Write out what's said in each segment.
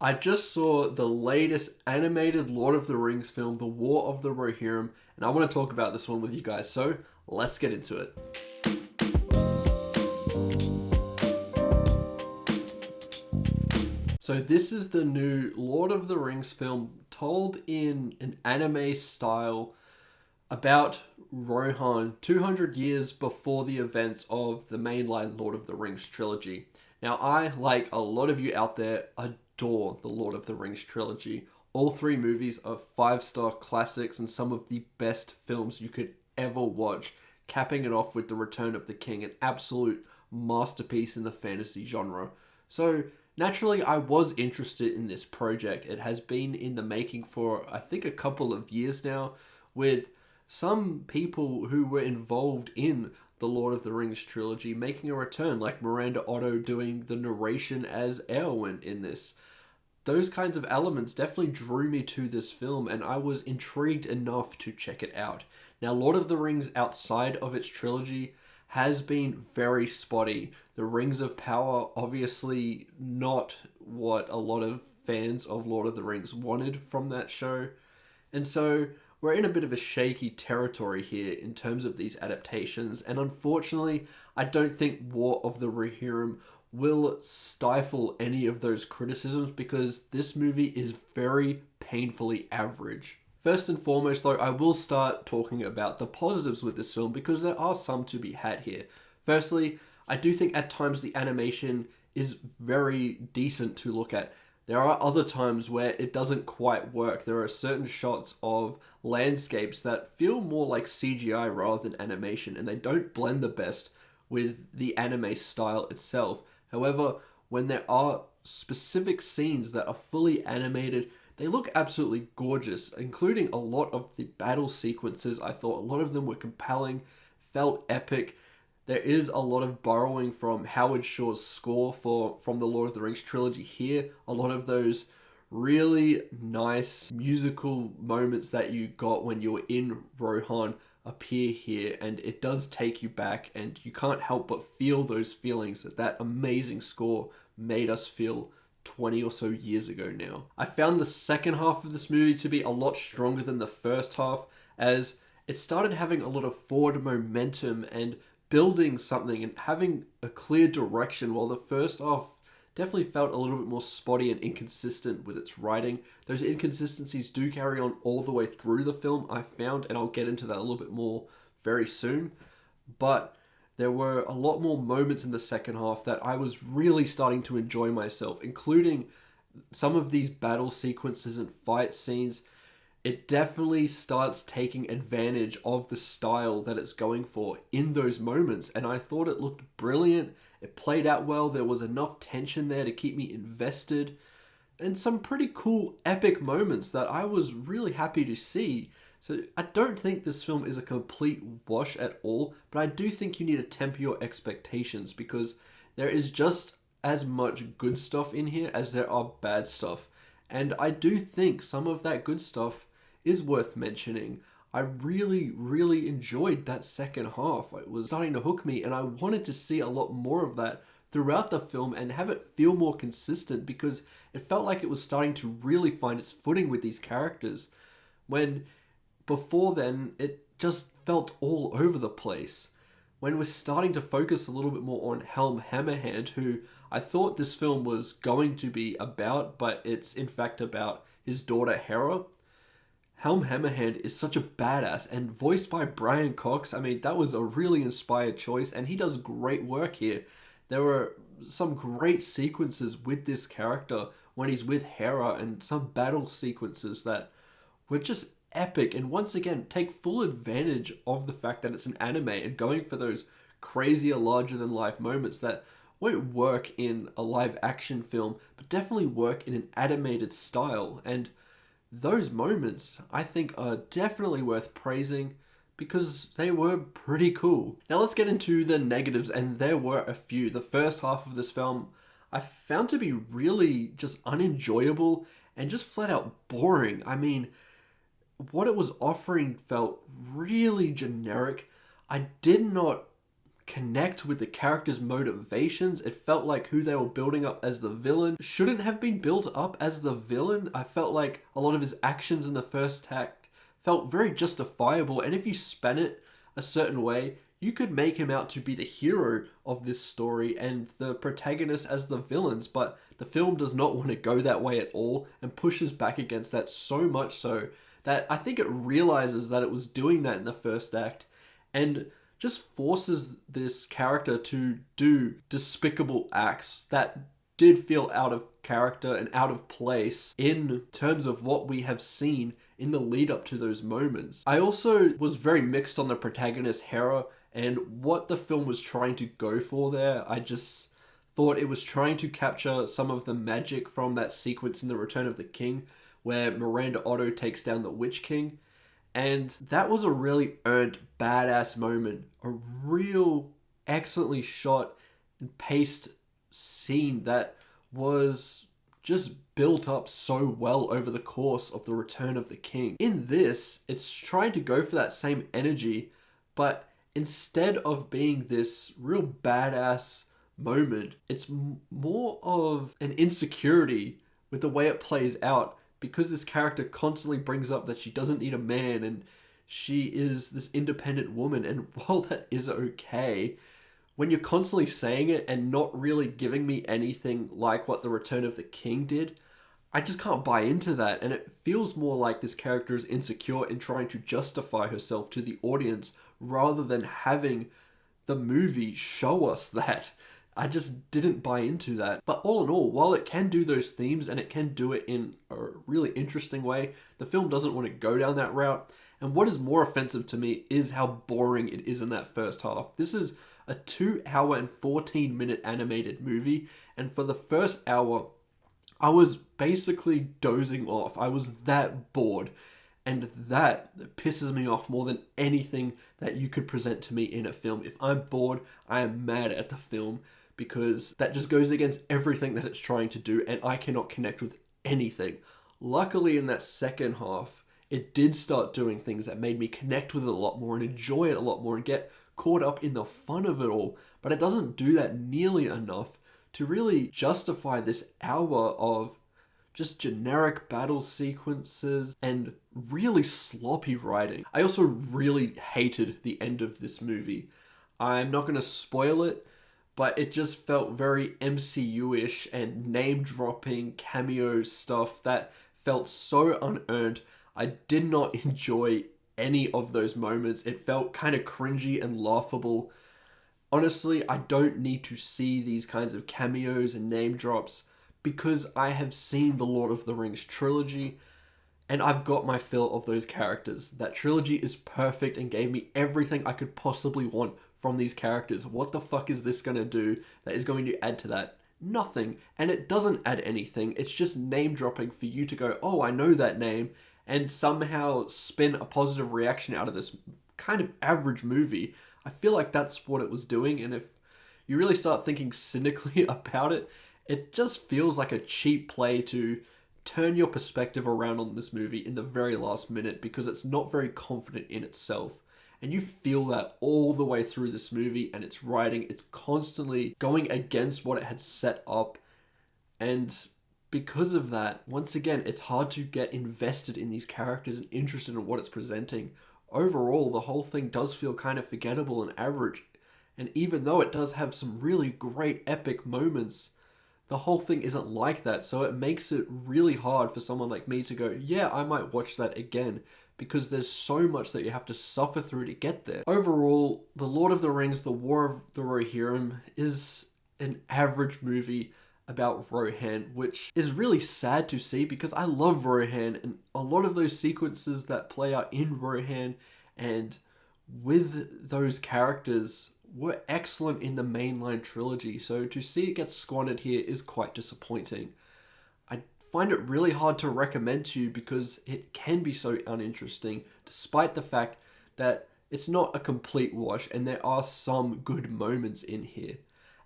I just saw the latest animated Lord of the Rings film, The War of the Rohirrim, and I want to talk about this one with you guys, so let's get into it. So this is the new Lord of the Rings film told in an anime style about Rohan 200 years before the events of the mainline Lord of the Rings trilogy. Now, I, like a lot of you out there, adore the Lord of the Rings trilogy. All three movies are 5-star classics and some of the best films you could ever watch, capping it off with The Return of the King, an absolute masterpiece in the fantasy genre. So, naturally, I was interested in this project. It has been in the making for, I think, a couple of years now, with some people who were involved in the Lord of the Rings trilogy making a return, like Miranda Otto doing the narration as Eowyn in this. Those kinds of elements definitely drew me to this film, and I was intrigued enough to check it out. Now, Lord of the Rings outside of its trilogy has been very spotty. The Rings of Power, obviously not what a lot of fans of Lord of the Rings wanted from that show. And so we're in a bit of a shaky territory here in terms of these adaptations, and unfortunately, I don't think War of the Rohirrim will stifle any of those criticisms because this movie is very painfully average. First and foremost, though, I will start talking about the positives with this film because there are some to be had here. Firstly, I do think at times the animation is very decent to look at. There are other times where it doesn't quite work. There are certain shots of landscapes that feel more like CGI rather than animation, and they don't blend the best with the anime style itself. However, when there are specific scenes that are fully animated, they look absolutely gorgeous, including a lot of the battle sequences. I thought a lot of them were compelling, felt epic. There is a lot of borrowing from Howard Shore's score from the Lord of the Rings trilogy here. A lot of those really nice musical moments that you got when you were in Rohan appear here, and it does take you back, and you can't help but feel those feelings that that amazing score made us feel 20 or so years ago now. I found the second half of this movie to be a lot stronger than the first half, as it started having a lot of forward momentum and building something and having a clear direction, while the first half definitely felt a little bit more spotty and inconsistent with its writing. Those inconsistencies do carry on all the way through the film, I found, and I'll get into that a little bit more very soon. But there were a lot more moments in the second half that I was really starting to enjoy myself, including some of these battle sequences and fight scenes. It definitely starts taking advantage of the style that it's going for in those moments, and I thought it looked brilliant. It played out well. There was enough tension there to keep me invested, and some pretty cool epic moments that I was really happy to see. So I don't think this film is a complete wash at all, but I do think you need to temper your expectations because there is just as much good stuff in here as there are bad stuff. And I do think some of that good stuff is worth mentioning. I really, really enjoyed that second half. It was starting to hook me, and I wanted to see a lot more of that throughout the film and have it feel more consistent because it felt like it was starting to really find its footing with these characters. When before then, it just felt all over the place. When we're starting to focus a little bit more on Helm Hammerhand, who I thought this film was going to be about, but it's in fact about his daughter Hera. Helm Hammerhand is such a badass, and voiced by Brian Cox. I mean, that was a really inspired choice, and he does great work here. There were some great sequences with this character when he's with Hera, and some battle sequences that were just epic, and once again, take full advantage of the fact that it's an anime and going for those crazier, larger-than-life moments that won't work in a live-action film, but definitely work in an animated style. And those moments, I think, are definitely worth praising because they were pretty cool. Now let's get into the negatives, and there were a few. The first half of this film I found to be really just unenjoyable and just flat out boring. I mean, what it was offering felt really generic. I did not connect with the characters' motivations. It felt like who they were building up as the villain shouldn't have been built up as the villain. I felt like a lot of his actions in the first act felt very justifiable, and if you span it a certain way, you could make him out to be the hero of this story and the protagonist as the villains, but the film does not want to go that way at all and pushes back against that so much so that I think it realizes that it was doing that in the first act and just forces this character to do despicable acts that did feel out of character and out of place in terms of what we have seen in the lead up to those moments. I also was very mixed on the protagonist Hera and what the film was trying to go for there. I just thought it was trying to capture some of the magic from that sequence in The Return of the King where Miranda Otto takes down the Witch King. And that was a really earned badass moment. A real excellently shot and paced scene that was just built up so well over the course of The Return of the King. In this, it's trying to go for that same energy, but instead of being this real badass moment, it's more of an insecurity with the way it plays out because this character constantly brings up that she doesn't need a man and she is this independent woman. And while that is okay, when you're constantly saying it and not really giving me anything like what The Return of the King did, I just can't buy into that. And it feels more like this character is insecure in trying to justify herself to the audience rather than having the movie show us that. I just didn't buy into that. But all in all, while it can do those themes and it can do it in a really interesting way, the film doesn't want to go down that route. And what is more offensive to me is how boring it is in that first half. This is a 2 hour and 14 minute animated movie, and for the first hour, I was basically dozing off. I was that bored, and that pisses me off more than anything that you could present to me in a film. If I'm bored, I am mad at the film because that just goes against everything that it's trying to do, and I cannot connect with anything. Luckily, in that second half, it did start doing things that made me connect with it a lot more and enjoy it a lot more and get caught up in the fun of it all, but it doesn't do that nearly enough to really justify this hour of just generic battle sequences and really sloppy writing. I also really hated the end of this movie. I'm not going to spoil it, but it just felt very MCU-ish and name-dropping cameo stuff that felt so unearned. I did not enjoy any of those moments. It felt kind of cringy and laughable. Honestly, I don't need to see these kinds of cameos and name drops because I have seen the Lord of the Rings trilogy and I've got my fill of those characters. That trilogy is perfect and gave me everything I could possibly want from these characters. What the fuck is this going to do that is going to add to that? Nothing. And it doesn't add anything. It's just name dropping for you to go, oh, I know that name, and somehow spin a positive reaction out of this kind of average movie. I feel like that's what it was doing, and if you really start thinking cynically about it, it just feels like a cheap play to turn your perspective around on this movie in the very last minute because it's not very confident in itself. And you feel that all the way through this movie and its writing. It's constantly going against what it had set up. And because of that, once again, it's hard to get invested in these characters and interested in what it's presenting. Overall, the whole thing does feel kind of forgettable and average. And even though it does have some really great epic moments, the whole thing isn't like that. So it makes it really hard for someone like me to go, yeah, I might watch that again, because there's so much that you have to suffer through to get there. Overall, The Lord of the Rings, The War of the Rohirrim is an average movie about Rohan, which is really sad to see because I love Rohan and a lot of those sequences that play out in Rohan and with those characters were excellent in the mainline trilogy. So to see it get squandered here is quite disappointing. I find it really hard to recommend to you because it can be so uninteresting, despite the fact that it's not a complete wash and there are some good moments in here.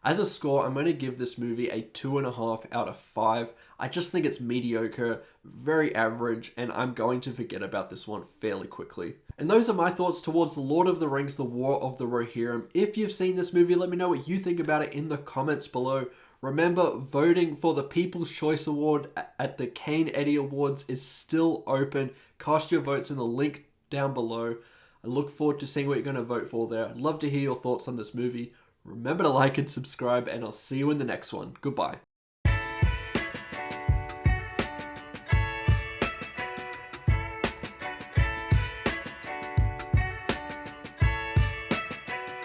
As a score, I'm going to give this movie a 2.5 out of 5. I just think it's mediocre, very average, and I'm going to forget about this one fairly quickly. And those are my thoughts towards The Lord of the Rings, The War of the Rohirrim. If you've seen this movie, let me know what you think about it in the comments below. Remember, voting for the People's Choice Award at the Kane Eddy Awards is still open. Cast your votes in the link down below. I look forward to seeing what you're going to vote for there. I'd love to hear your thoughts on this movie. Remember to like and subscribe, and I'll see you in the next one. Goodbye.